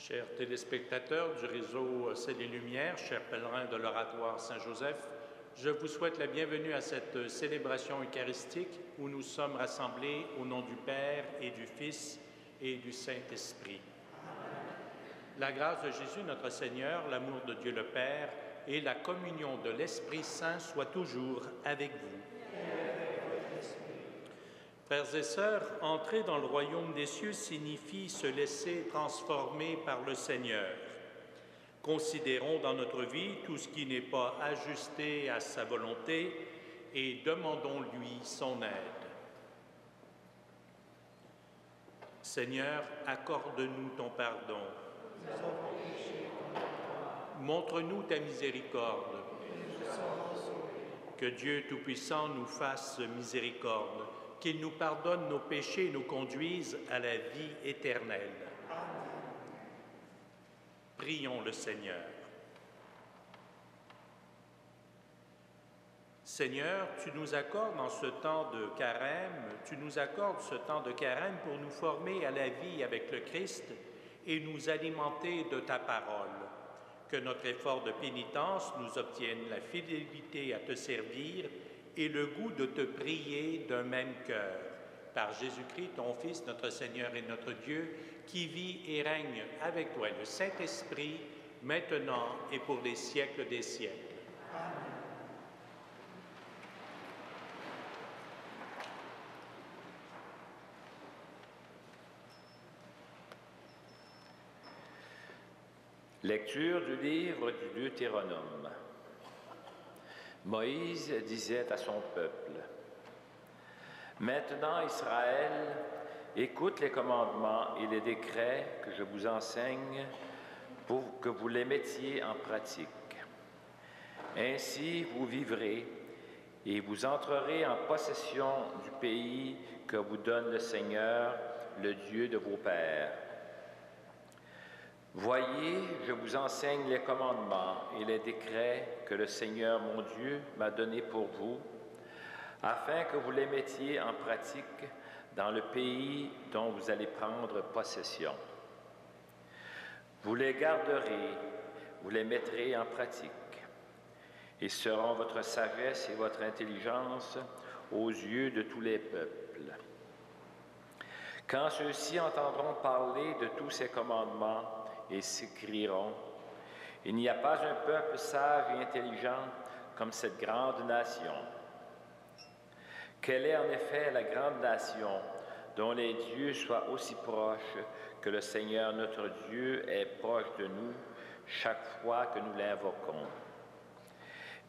Chers téléspectateurs du réseau C'est les Lumières, chers pèlerins de l'Oratoire Saint-Joseph, je vous souhaite la bienvenue à cette célébration eucharistique où nous sommes rassemblés au nom du Père et du Fils et du Saint-Esprit. La grâce de Jésus notre Seigneur, l'amour de Dieu le Père et la communion de l'Esprit Saint soient toujours avec vous. Frères et sœurs, entrer dans le royaume des cieux signifie se laisser transformer par le Seigneur. Considérons dans notre vie tout ce qui n'est pas ajusté à sa volonté et demandons-lui son aide. Seigneur, accorde-nous ton pardon. Montre-nous ta miséricorde. Que Dieu Tout-Puissant nous fasse miséricorde, qu'il nous pardonne nos péchés et nous conduise à la vie éternelle. Amen. Prions le Seigneur. Seigneur, tu nous accordes dans ce temps de carême, pour nous former à la vie avec le Christ et nous alimenter de ta parole. Que notre effort de pénitence nous obtienne la fidélité à te servir et le goût de te prier d'un même cœur. Par Jésus-Christ, ton Fils, notre Seigneur et notre Dieu, qui vit et règne avec toi, le Saint-Esprit, maintenant et pour les siècles des siècles. Amen. Lecture du livre du Deutéronome. Moïse disait à son peuple, « Maintenant, Israël, écoute les commandements et les décrets que je vous enseigne pour que vous les mettiez en pratique. Ainsi, vous vivrez et vous entrerez en possession du pays que vous donne le Seigneur, le Dieu de vos pères. Voyez, je vous enseigne les commandements et les décrets que le Seigneur, mon Dieu, m'a donnés pour vous, afin que vous les mettiez en pratique dans le pays dont vous allez prendre possession. Vous les garderez, vous les mettrez en pratique, et seront votre sagesse et votre intelligence aux yeux de tous les peuples. Quand ceux-ci entendront parler de tous ces commandements, et s'écrieront, « Il n'y a pas un peuple sage et intelligent comme cette grande nation. » Quelle est en effet la grande nation dont les dieux soient aussi proches que le Seigneur notre Dieu est proche de nous chaque fois que nous l'invoquons?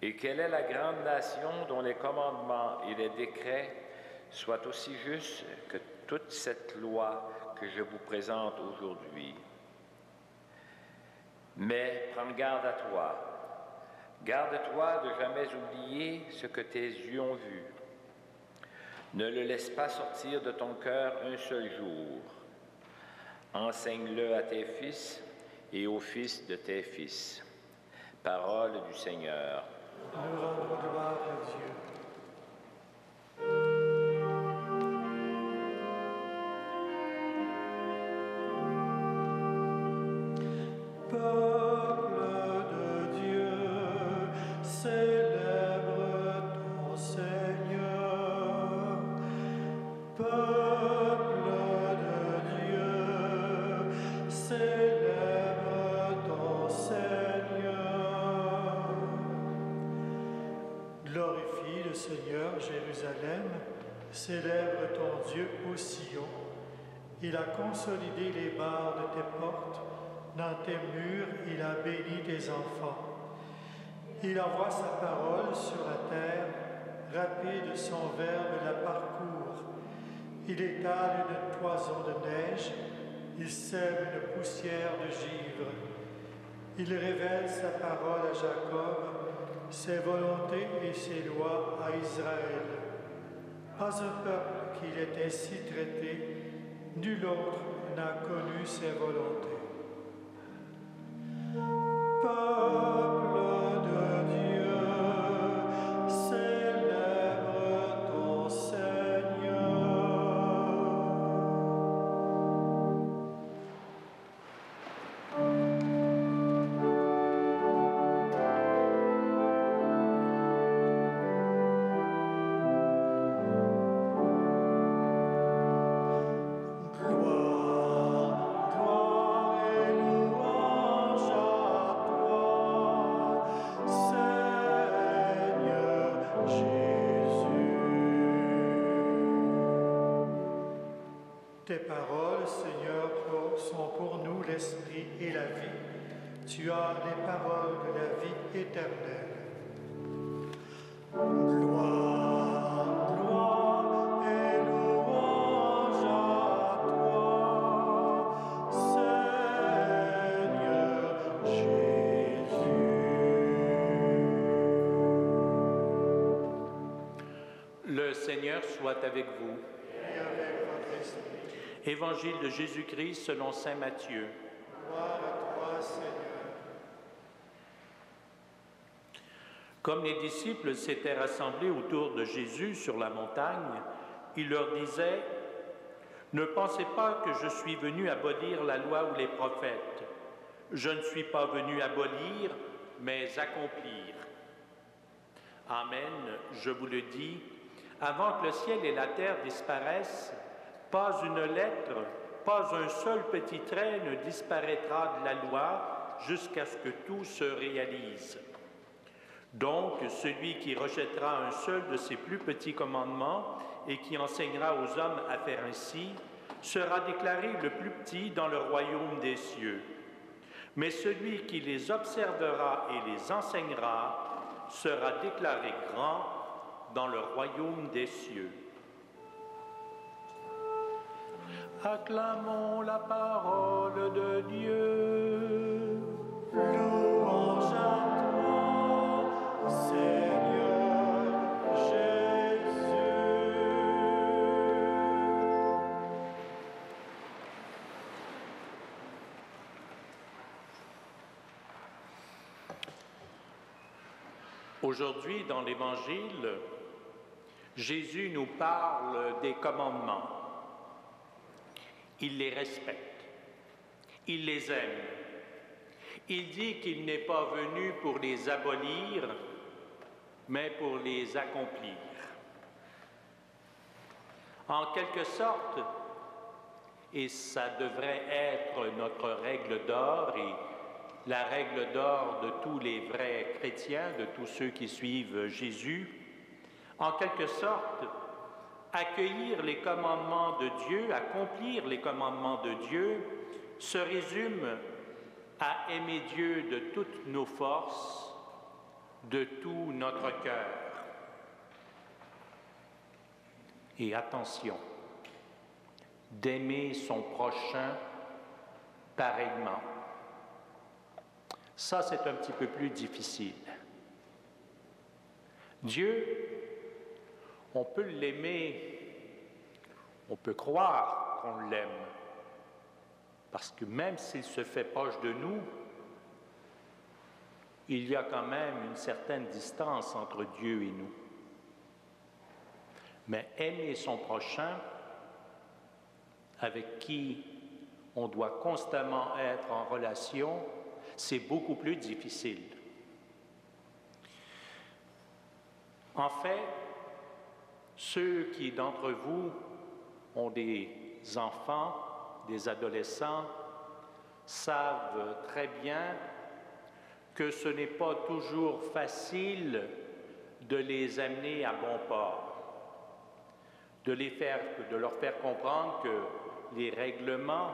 Et quelle est la grande nation dont les commandements et les décrets soient aussi justes que toute cette loi que je vous présente aujourd'hui? Mais prends garde à toi. Garde-toi de jamais oublier ce que tes yeux ont vu. Ne le laisse pas sortir de ton cœur un seul jour. Enseigne-le à tes fils et aux fils de tes fils. Parole du Seigneur. Nous rendons gloire à Dieu. Glorifie le Seigneur, Jérusalem, célèbre ton Dieu au Sion. Il a consolidé les barres de tes portes, dans tes murs il a béni tes enfants. Il envoie sa parole sur la terre, rapide son verbe la parcourt. Il étale une toison de neige, il sème une poussière de givre. Il révèle sa parole à Jacob, ses volontés et ses lois à Israël. Pas un peuple qui l'ait ainsi traité, nul autre n'a connu ses volontés. Peuple de Dieu, célèbre ton Seigneur. Tes paroles, Seigneur, sont pour nous l'esprit et la vie. Tu as les paroles de la vie éternelle. Gloire, gloire et louange à toi, Seigneur Jésus. Le Seigneur soit avec vous. Et avec votre esprit. Évangile de Jésus-Christ selon saint Matthieu. Gloire à toi, Seigneur. Comme les disciples s'étaient rassemblés autour de Jésus sur la montagne, il leur disait « Ne pensez pas que je suis venu abolir la loi ou les prophètes. Je ne suis pas venu abolir, mais accomplir. Amen, je vous le dis, avant que le ciel et la terre disparaissent, pas une lettre, pas un seul petit trait ne disparaîtra de la loi jusqu'à ce que tout se réalise. Donc, celui qui rejettera un seul de ces plus petits commandements et qui enseignera aux hommes à faire ainsi, sera déclaré le plus petit dans le royaume des cieux. Mais celui qui les observera et les enseignera sera déclaré grand dans le royaume des cieux. Acclamons la parole de Dieu. Louange à toi, Seigneur Jésus. Aujourd'hui, dans l'Évangile, Jésus nous parle des commandements. Il les respecte, il les aime. Il dit qu'il n'est pas venu pour les abolir, mais pour les accomplir. En quelque sorte, et ça devrait être notre règle d'or et la règle d'or de tous les vrais chrétiens, de tous ceux qui suivent Jésus, en quelque sorte, accueillir les commandements de Dieu, accomplir les commandements de Dieu, se résume à aimer Dieu de toutes nos forces, de tout notre cœur. Et attention, d'aimer son prochain pareillement. Ça, c'est un petit peu plus difficile. Dieu, on peut l'aimer, on peut croire qu'on l'aime, parce que même s'il se fait proche de nous, il y a quand même une certaine distance entre Dieu et nous. Mais aimer son prochain, avec qui on doit constamment être en relation, c'est beaucoup plus difficile. En fait, ceux qui d'entre vous ont des enfants, des adolescents, savent très bien que ce n'est pas toujours facile de les amener à bon port, de leur faire comprendre que les règlements,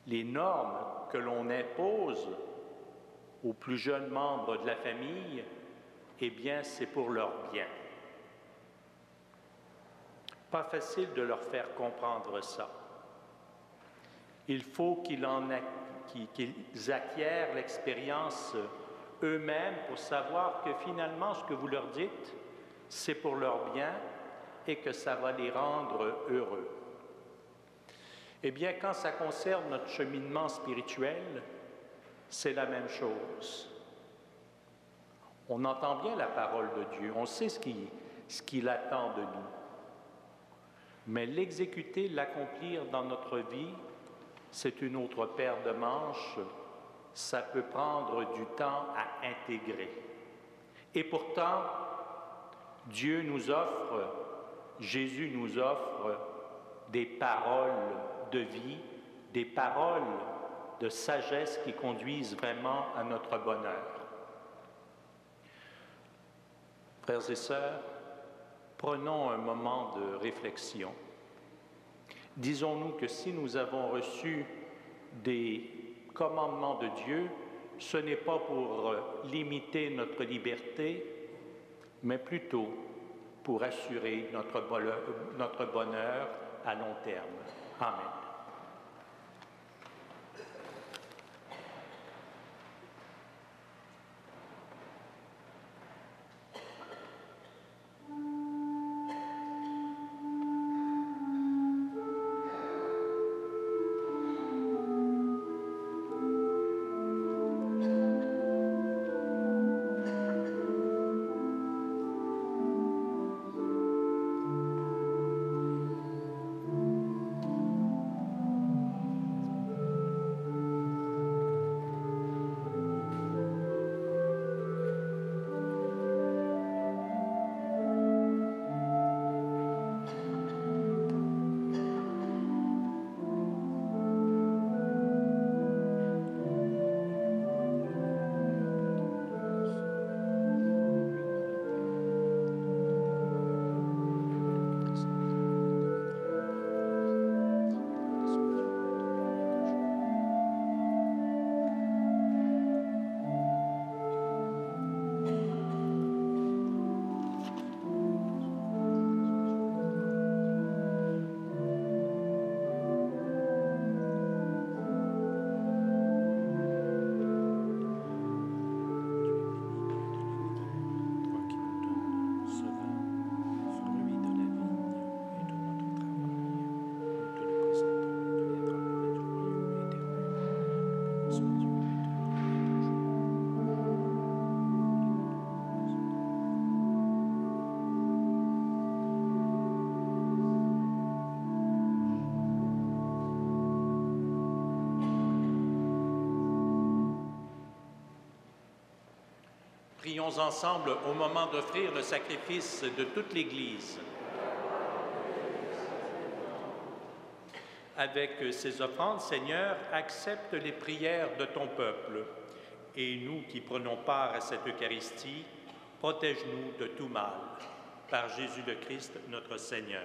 les normes que l'on impose aux plus jeunes membres de la famille, eh bien, c'est pour leur bien. Pas facile de leur faire comprendre ça. Il faut qu'ils acquièrent l'expérience eux-mêmes pour savoir que finalement, ce que vous leur dites, c'est pour leur bien et que ça va les rendre heureux. Eh bien, quand ça concerne notre cheminement spirituel, c'est la même chose. On entend bien la parole de Dieu, on sait ce qu'il attend de nous. Mais l'exécuter, l'accomplir dans notre vie, c'est une autre paire de manches. Ça peut prendre du temps à intégrer. Et pourtant, Dieu nous offre, Jésus nous offre des paroles de vie, des paroles de sagesse qui conduisent vraiment à notre bonheur. Frères et sœurs, prenons un moment de réflexion. Disons-nous que si nous avons reçu des commandements de Dieu, ce n'est pas pour limiter notre liberté, mais plutôt pour assurer notre bonheur à long terme. Amen. Prions ensemble au moment d'offrir le sacrifice de toute l'Église. Avec ces offrandes, Seigneur, accepte les prières de ton peuple. Et nous qui prenons part à cette Eucharistie, protège-nous de tout mal. Par Jésus le Christ, notre Seigneur.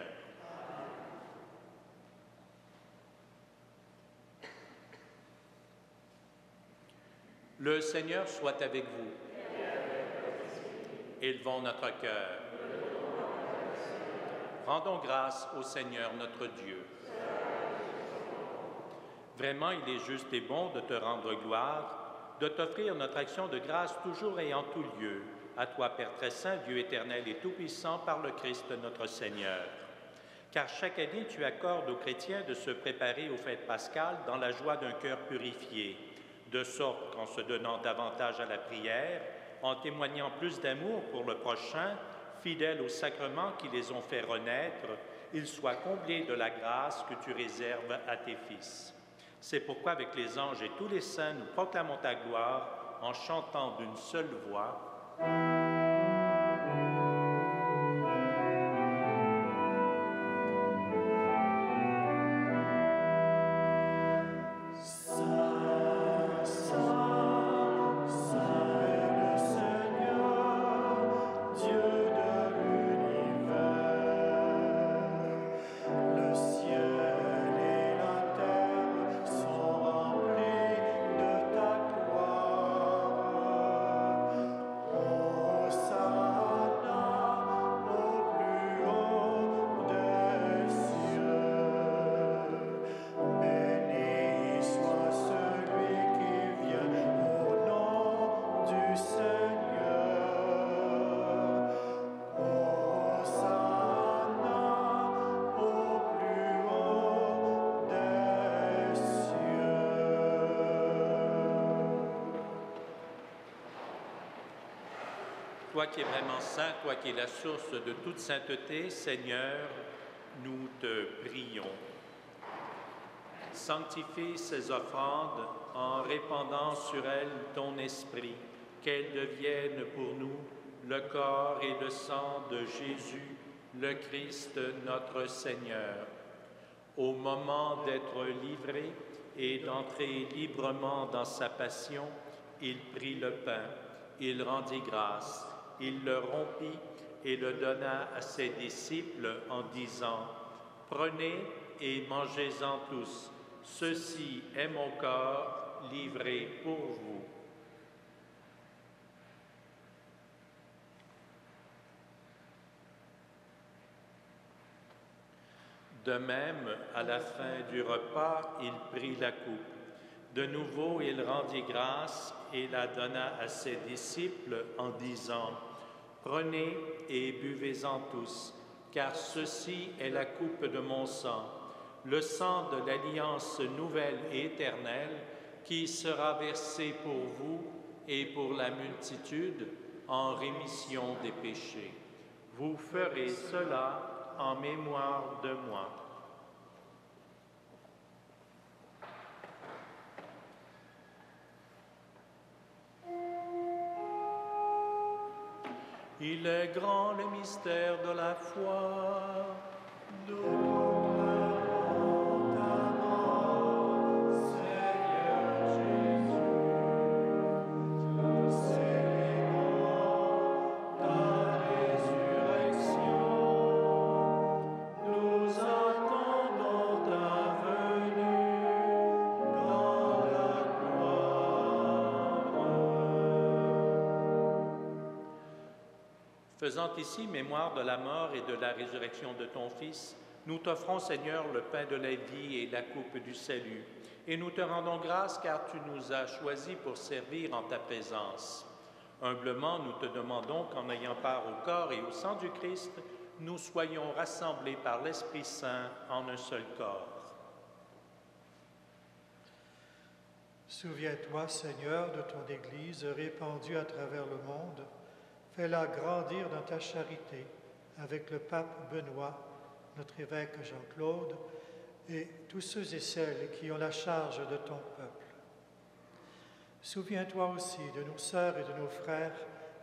Le Seigneur soit avec vous. Élevons notre cœur. Rendons grâce au Seigneur notre Dieu. Vraiment, il est juste et bon de te rendre gloire, de t'offrir notre action de grâce toujours et en tout lieu. À toi, Père très saint, Dieu éternel et tout-puissant, par le Christ notre Seigneur. Car chaque année, tu accordes aux chrétiens de se préparer aux fêtes pascales dans la joie d'un cœur purifié, de sorte qu'en se donnant davantage à la prière, en témoignant plus d'amour pour le prochain, fidèles aux sacrements qui les ont fait renaître, ils soient comblés de la grâce que tu réserves à tes fils. C'est pourquoi, avec les anges et tous les saints, nous proclamons ta gloire en chantant d'une seule voix. Toi qui es vraiment saint, toi qui es la source de toute sainteté, Seigneur, nous te prions. Sanctifie ces offrandes en répandant sur elles ton esprit, qu'elles deviennent pour nous le corps et le sang de Jésus, le Christ notre Seigneur. Au moment d'être livré et d'entrer librement dans sa passion, il prit le pain, il rendit grâce, il le rompit et le donna à ses disciples en disant « Prenez et mangez-en tous. Ceci est mon corps livré pour vous. De même, à la fin du repas, il prit la coupe. De nouveau, il rendit grâce et la donna à ses disciples en disant, « Prenez et buvez-en tous, car ceci est la coupe de mon sang, le sang de l'alliance nouvelle et éternelle qui sera versé pour vous et pour la multitude en rémission des péchés. Vous ferez cela en mémoire de moi. » Il est grand le mystère de la foi. Nous proclamons ta mort, Seigneur Jésus. Nous célébrons ta résurrection. Nous attendons ta venue dans la gloire. Faisant ici mémoire de la mort et de la résurrection de ton Fils, nous t'offrons, Seigneur, le pain de la vie et la coupe du salut, et nous te rendons grâce car tu nous as choisis pour servir en ta présence. Humblement, nous te demandons qu'en ayant part au corps et au sang du Christ, nous soyons rassemblés par l'Esprit Saint en un seul corps. Souviens-toi, Seigneur, de ton Église répandue à travers le monde. Fais-la grandir dans ta charité avec le pape Benoît, notre évêque Jean-Claude, et tous ceux et celles qui ont la charge de ton peuple. Souviens-toi aussi de nos sœurs et de nos frères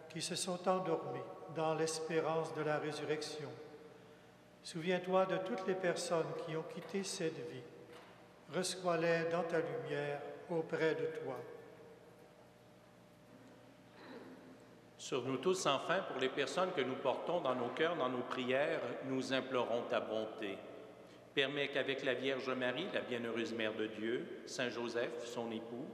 qui se sont endormis dans l'espérance de la résurrection. Souviens-toi de toutes les personnes qui ont quitté cette vie. Reçois-les dans ta lumière auprès de toi. Sur nous tous, enfin, pour les personnes que nous portons dans nos cœurs, dans nos prières, nous implorons ta bonté. Permets qu'avec la Vierge Marie, la bienheureuse Mère de Dieu, Saint Joseph, son époux,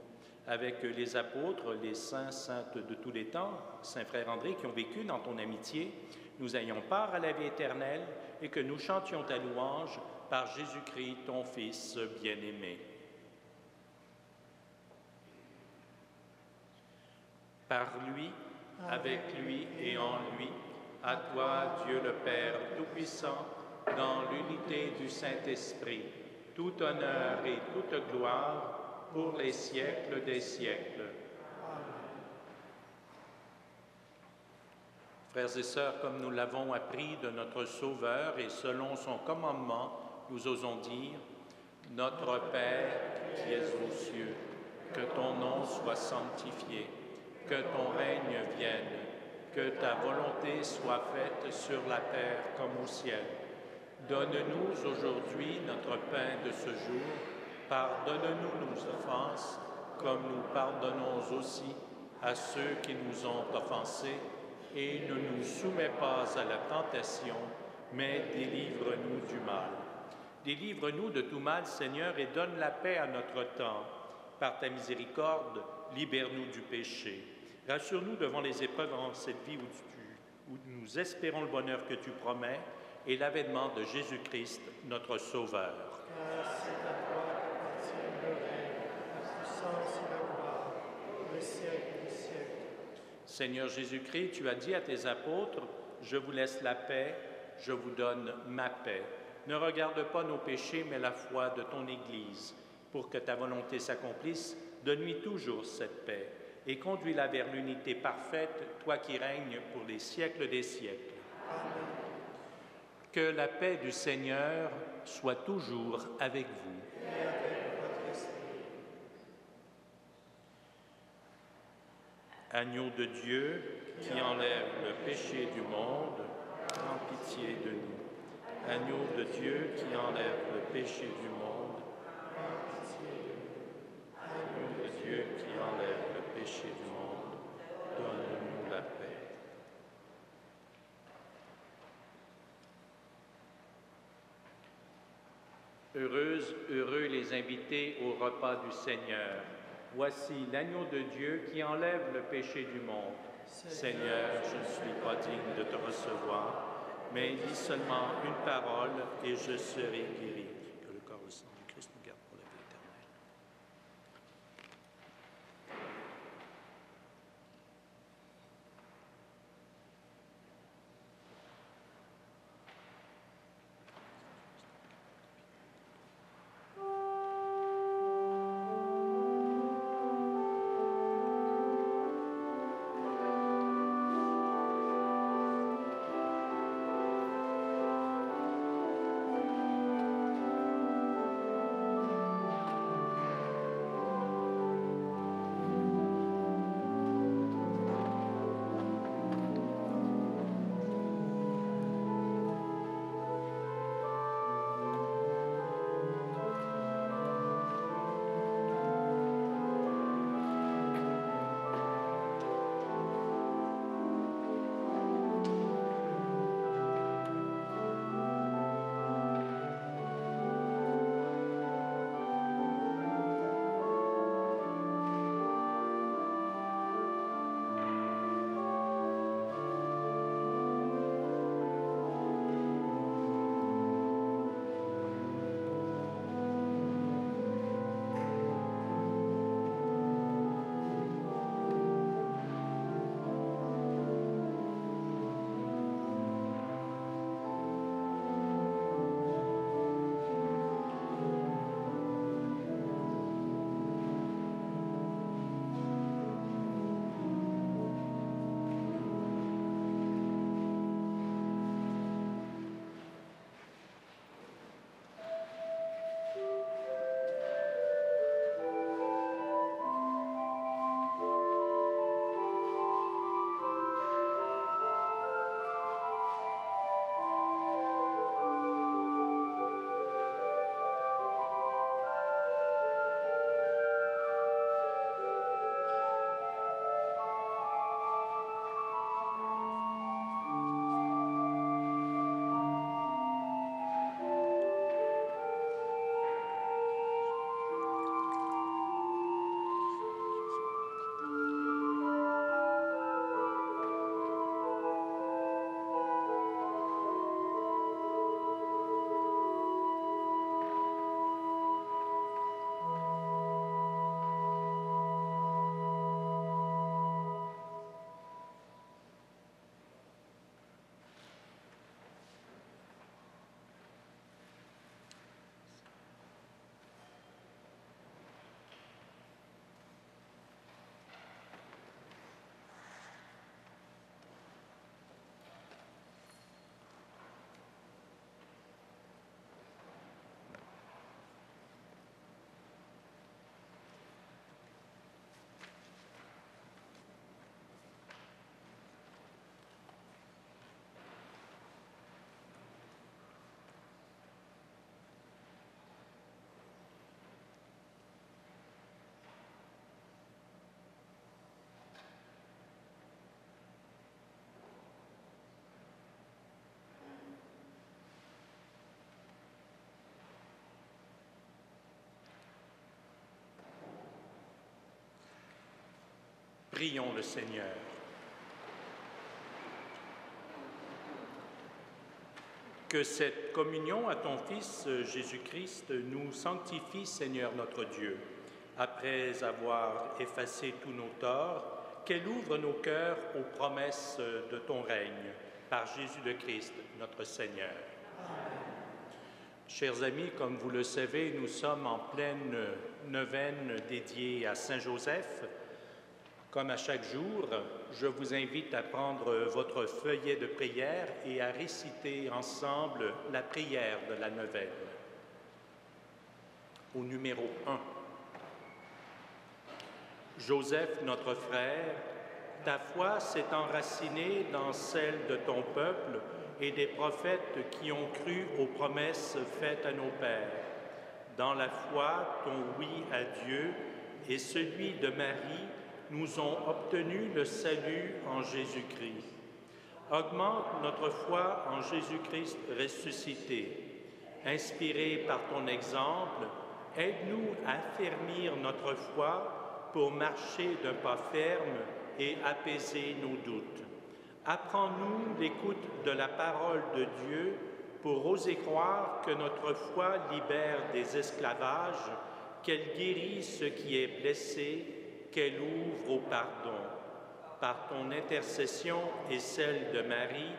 avec les apôtres, les saints, saintes de tous les temps, Saint Frère André, qui ont vécu dans ton amitié, nous ayons part à la vie éternelle et que nous chantions ta louange par Jésus-Christ, ton Fils bien-aimé. Par lui, avec lui et en lui, à toi, Dieu le Père Tout-Puissant, dans l'unité du Saint-Esprit, tout honneur et toute gloire pour les siècles des siècles. Frères et sœurs, comme nous l'avons appris de notre Sauveur et selon son commandement, nous osons dire « Notre Père qui es aux cieux, que ton nom soit sanctifié. Que ton règne vienne, que ta volonté soit faite sur la terre comme au ciel. Donne-nous aujourd'hui notre pain de ce jour. Pardonne-nous nos offenses, comme nous pardonnons aussi à ceux qui nous ont offensés. Et ne nous soumets pas à la tentation, mais délivre-nous du mal. Délivre-nous de tout mal, Seigneur, et donne la paix à notre temps. Par ta miséricorde, libère-nous du péché. Rassure-nous devant les épreuves en cette vie où nous espérons le bonheur que tu promets et l'avènement de Jésus-Christ, notre Sauveur. Car c'est à toi qu'appartiennent le règne, la puissance et la gloire, pour les siècles des siècles. Seigneur Jésus-Christ, tu as dit à tes apôtres, « Je vous laisse la paix, je vous donne ma paix. Ne regarde pas nos péchés, mais la foi de ton Église. Pour que ta volonté s'accomplisse, donne-lui toujours cette paix. Et conduis-la vers l'unité parfaite, toi qui règnes pour les siècles des siècles. » Amen. Que la paix du Seigneur soit toujours avec vous. Et avec votre esprit. Agneau de Dieu, qui enlève le péché du monde, prends pitié de nous. Agneau de Dieu, qui enlève le péché du monde, prends pitié de nous. Agneau de Dieu, qui enlève le péché du monde, donne-nous la paix. Heureux les invités au repas du Seigneur. Voici l'agneau de Dieu qui enlève le péché du monde. Seigneur, je ne suis pas digne de te recevoir, mais dis seulement une parole et je serai guéri. Que le corps et le sang du Christ nous garde pour la vie éternelle. Prions le Seigneur. Que cette communion à ton Fils Jésus-Christ nous sanctifie, Seigneur notre Dieu, après avoir effacé tous nos torts, qu'elle ouvre nos cœurs aux promesses de ton règne, par Jésus le Christ, notre Seigneur. Amen. Chers amis, comme vous le savez, nous sommes en pleine neuvaine dédiée à Saint Joseph. Comme à chaque jour, je vous invite à prendre votre feuillet de prière et à réciter ensemble la prière de la neuvaine. Au numéro 1. Joseph, notre frère, ta foi s'est enracinée dans celle de ton peuple et des prophètes qui ont cru aux promesses faites à nos pères. Dans la foi, ton oui à Dieu et celui de Marie nous ont obtenu le salut en Jésus-Christ. Augmente notre foi en Jésus-Christ ressuscité Inspirés par ton exemple, aide-nous à affermir notre foi pour marcher d'un pas ferme et apaiser nos doutes. Apprends-nous l'écoute de la parole de Dieu pour oser croire que notre foi libère des esclavages, qu'elle guérit ce qui est blessé, qu'elle ouvre au pardon. Par ton intercession et celle de Marie,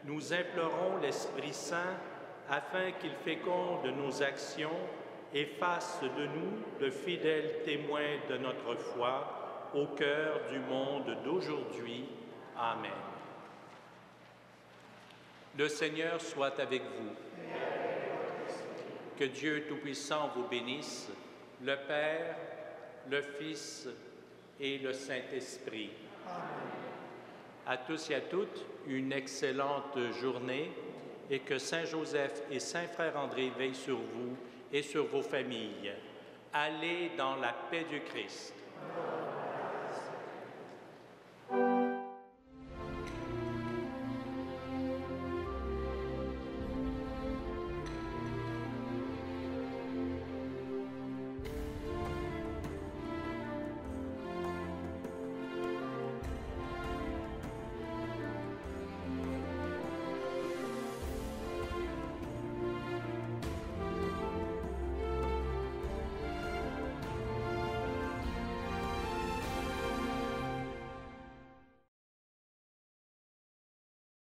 nous implorons l'Esprit Saint afin qu'il féconde nos actions et fasse de nous de fidèles témoins de notre foi au cœur du monde d'aujourd'hui. Amen. Le Seigneur soit avec vous. Que Dieu Tout-Puissant vous bénisse, le Père, le Fils et le Saint-Esprit. À tous et à toutes, une excellente journée et que Saint Joseph et Saint Frère André veillent sur vous et sur vos familles. Allez dans la paix du Christ.